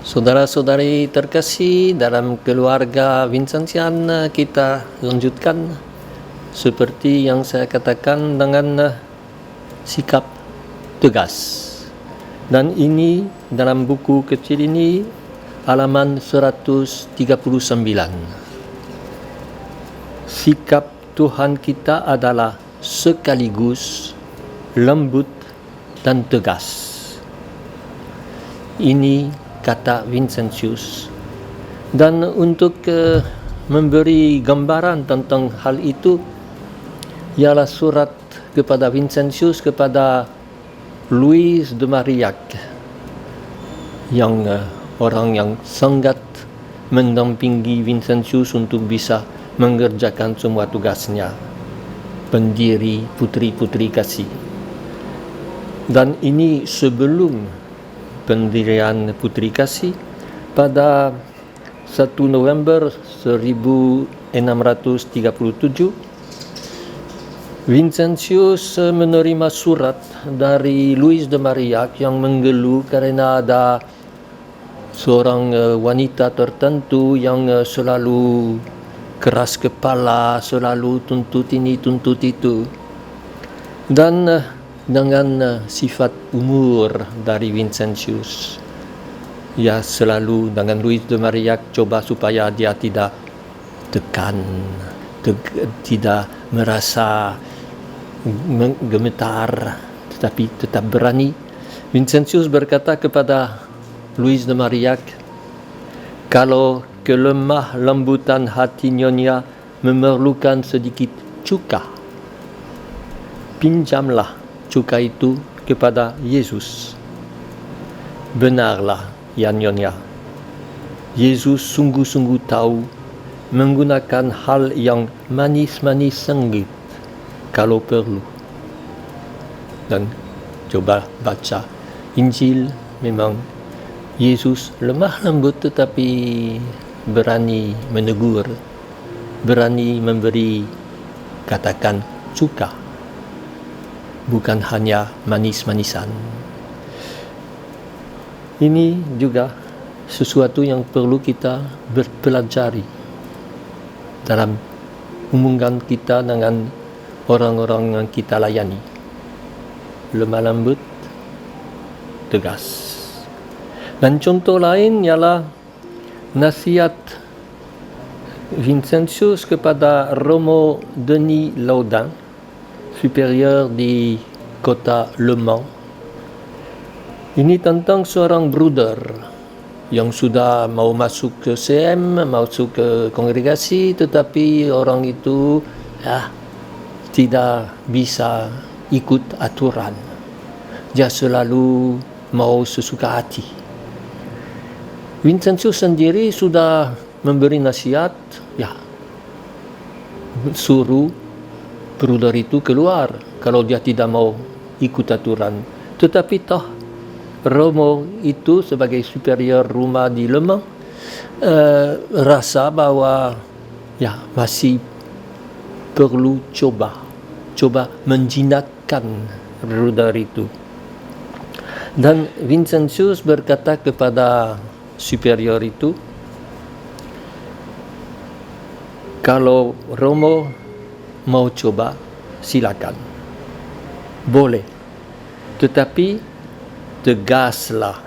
Saudara-saudari terkasih dalam keluarga Vincentian, kita lanjutkan seperti yang saya katakan dengan sikap tegas. Dan ini dalam buku kecil ini halaman 139. Sikap Tuhan kita adalah sekaligus lembut dan tegas. Ini kata Vincentius. Dan untuk memberi gambaran tentang hal itu ialah surat kepada Vincentius kepada Louis de Marillac, yang orang yang sangat mendampingi Vincentius untuk bisa mengerjakan semua tugasnya, pendiri Putri-Putri Kasih. Dan ini sebelum pendirian Putri Kasih pada 1 November 1637, Vincentius menerima surat dari Louis de Marillac yang mengeluh karena ada seorang wanita tertentu yang selalu keras kepala, selalu tuntut ini, tuntut itu. Dan dengan sifat umur dari Vincentius, ia selalu dengan Louis de Marillac coba supaya dia tidak tekan, tidak merasa gemetar, tetapi tetap berani. Vincentius berkata kepada Louis de Marillac, kalau kelemah lembutan hati Nyonya memerlukan sedikit cuka, pinjamlah cuka itu kepada Yesus. Benarlah, ya Nyonya, Yesus sungguh-sungguh tahu menggunakan hal yang manis-manis sengit kalau perlu. Dan coba baca Injil, memang Yesus lemah lembut tetapi berani menegur, berani memberi, katakan, cuka, bukan hanya manis-manisan. Ini juga sesuatu yang perlu kita berpelajari dalam hubungan kita dengan orang-orang yang kita layani. Lemah lembut, tegas. Dan contoh lain ialah nasihat Vincentius kepada Romo Denis Laudin, superior di kota Le Mans. Ini tentang seorang bruder yang sudah mau masuk ke CM, masuk ke kongregasi, tetapi orang itu tidak bisa ikut aturan. Dia selalu mau sesuka hati. Vincentius sendiri sudah memberi nasihat, suruh bruder itu keluar kalau dia tidak mau ikut aturan. Tetapi toh Romo itu sebagai superior rumah di Le Mans rasa bahwa masih perlu coba menjinakkan bruder itu. Dan Vincentius berkata kepada superior itu, kalau Romo mau coba, silakan, boleh, tetapi tegaslah,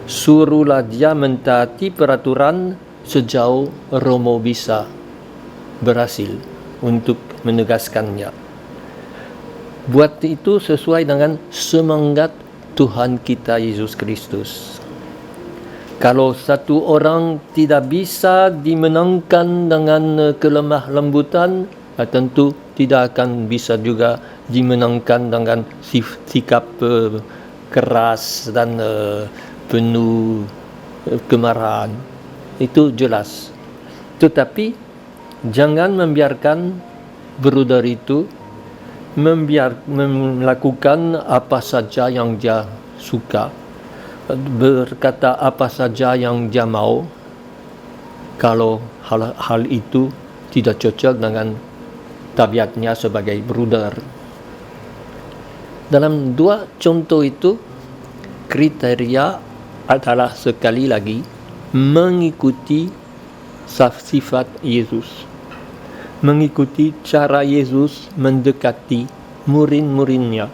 suruhlah dia mentaati peraturan sejauh Romo bisa berhasil untuk menegaskannya. Buat itu sesuai dengan semangat Tuhan kita Yesus Kristus. Kalau satu orang tidak bisa dimenangkan dengan kelemah lembutan, tentu tidak akan bisa juga dimenangkan dengan sikap keras dan penuh kemarahan. Itu jelas. Tetapi jangan membiarkan bruder itu melakukan apa saja yang dia suka, berkata apa saja yang dia mau, kalau hal itu tidak cocok dengan tabiatnya sebagai bruder. Dalam dua contoh itu kriteria adalah sekali lagi mengikuti sifat Yesus, mengikuti cara Yesus mendekati murid-muridnya.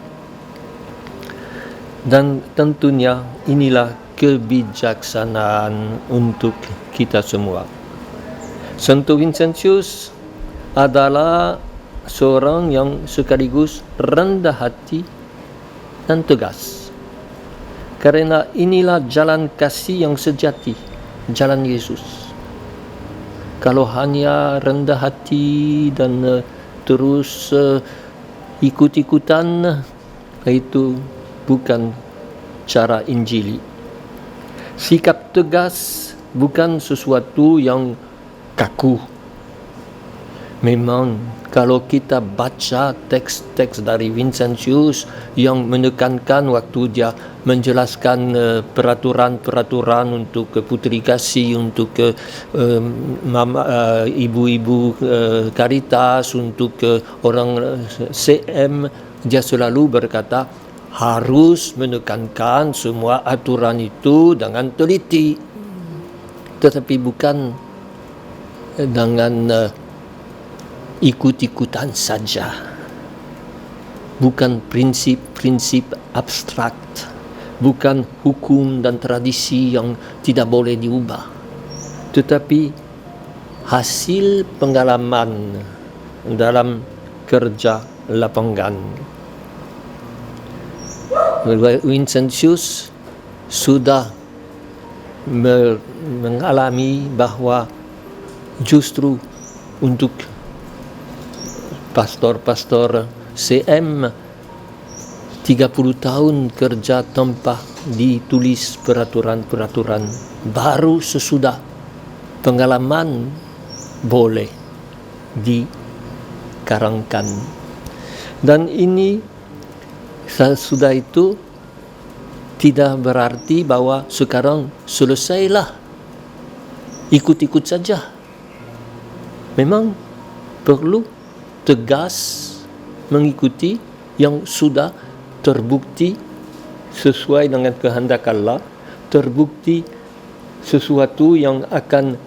Dan tentunya inilah kebijaksanaan untuk kita semua. Santo Vincentius adalah seorang yang sekaligus rendah hati dan tegas. Karena inilah jalan kasih yang sejati, jalan Yesus. Kalau hanya rendah hati dan terus ikut-ikutan, itu bukan cara Injili. Sikap tegas bukan sesuatu yang kaku. Memang kalau kita baca teks-teks dari Vincentius yang menekankan waktu dia menjelaskan peraturan-peraturan untuk putri kasih, untuk ibu-ibu Caritas, untuk orang CM, dia selalu berkata harus menekankan semua aturan itu dengan teliti, tetapi bukan dengan ikut-ikutan saja, bukan prinsip-prinsip abstrak, bukan hukum dan tradisi yang tidak boleh diubah, tetapi hasil pengalaman dalam kerja lapangan. Vincentius sudah mengalami bahwa justru untuk pastor-pastor CM 30 tahun kerja tanpa ditulis peraturan-peraturan, baru sesudah pengalaman boleh dikarangkan. Dan ini sesudah itu tidak berarti bahwa sekarang selesailah, ikut-ikut saja. Memang perlu tegas mengikuti yang sudah terbukti sesuai dengan kehendak Allah, terbukti sesuatu yang akan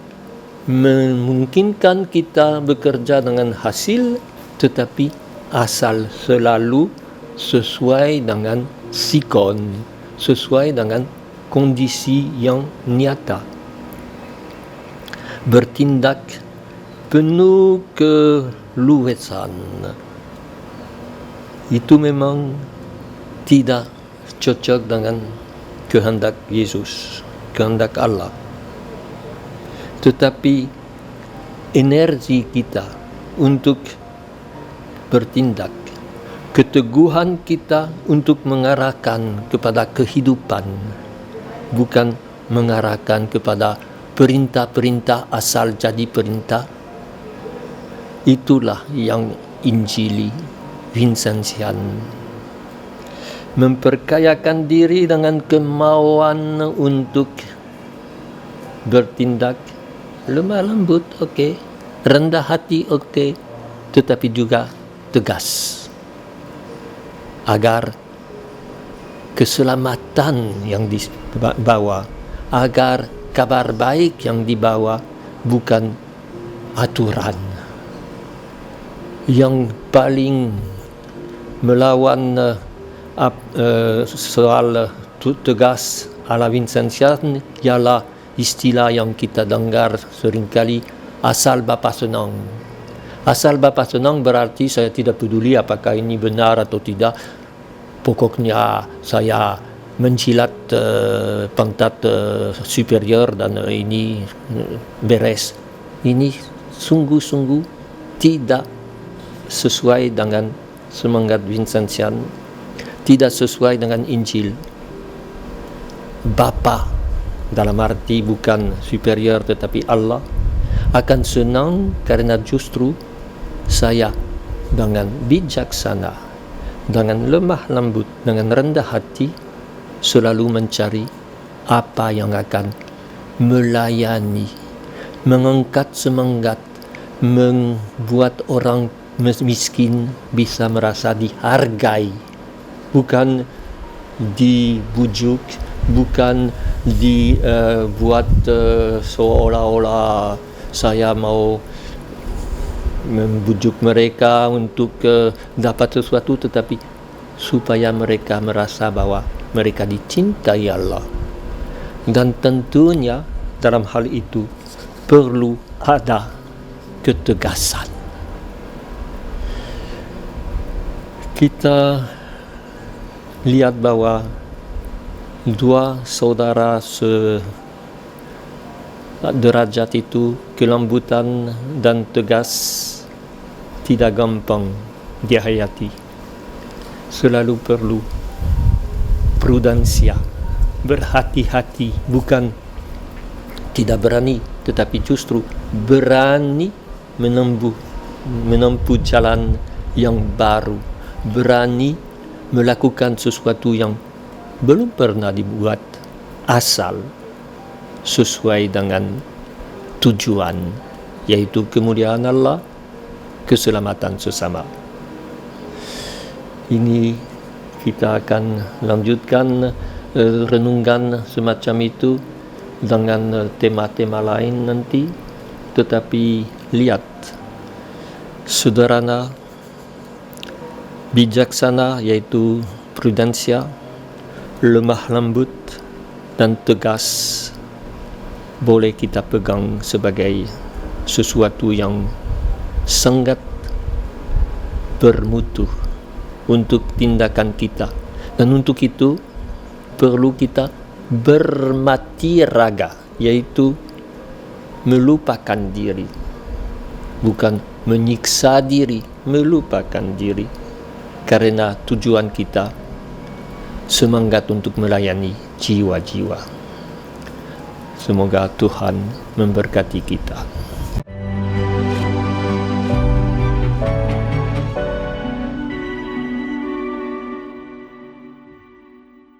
memungkinkan kita bekerja dengan hasil, tetapi asal selalu sesuai dengan sikon, sesuai dengan kondisi yang nyata. Bertindak penuh keluasan itu memang tidak cocok dengan kehendak Yesus, kehendak Allah. Tetapi energi kita untuk bertindak, keteguhan kita untuk mengarahkan kepada kehidupan, bukan mengarahkan kepada perintah-perintah asal jadi perintah, itulah yang Injili Vincentian. Memperkayakan diri dengan kemauan untuk bertindak lemah lembut, okey, rendah hati, okey, tetapi juga tegas, agar keselamatan yang dibawa, agar kabar baik yang dibawa bukan aturan. Yang paling melawan soal tegas ala Vincentian ialah istilah yang kita dengar seringkali, asal Bapa senang. Asal Bapa senang berarti saya tidak peduli apakah ini benar atau tidak, pokoknya saya mencilat pantat superior dan ini beres. Ini sungguh-sungguh tidak sesuai dengan semangat Vincentian, tidak sesuai dengan Injil. Bapa dalam arti bukan superior tetapi Allah akan senang karena justru saya dengan bijaksana, dengan lemah lembut, dengan rendah hati selalu mencari apa yang akan melayani, mengangkat semangat, membuat orang miskin bisa merasa dihargai, bukan dibujuk, bukan dibuat seolah-olah saya mau membujuk mereka untuk dapat sesuatu, tetapi supaya mereka merasa bahwa mereka dicintai Allah. Dan tentunya dalam hal itu perlu ada ketegasan. Kita lihat bahwa dua saudara sederajat itu, kelembutan dan tegas tidak gampang dihayati. Selalu perlu prudensia, berhati-hati, bukan tidak berani, tetapi justru berani menempuh jalan yang baru, berani melakukan sesuatu yang belum pernah dibuat, asal sesuai dengan tujuan, yaitu kemuliaan Allah, keselamatan sesama. Ini kita akan lanjutkan renungan semacam itu dengan tema-tema lain nanti, tetapi lihat, sederhana, bijaksana yaitu prudensia, lemah lembut dan tegas boleh kita pegang sebagai sesuatu yang sangat bermutu untuk tindakan kita. Dan untuk itu perlu kita bermati raga, yaitu melupakan diri, bukan menyiksa diri, melupakan diri, karena tujuan kita semangat untuk melayani jiwa-jiwa. Semoga Tuhan memberkati kita.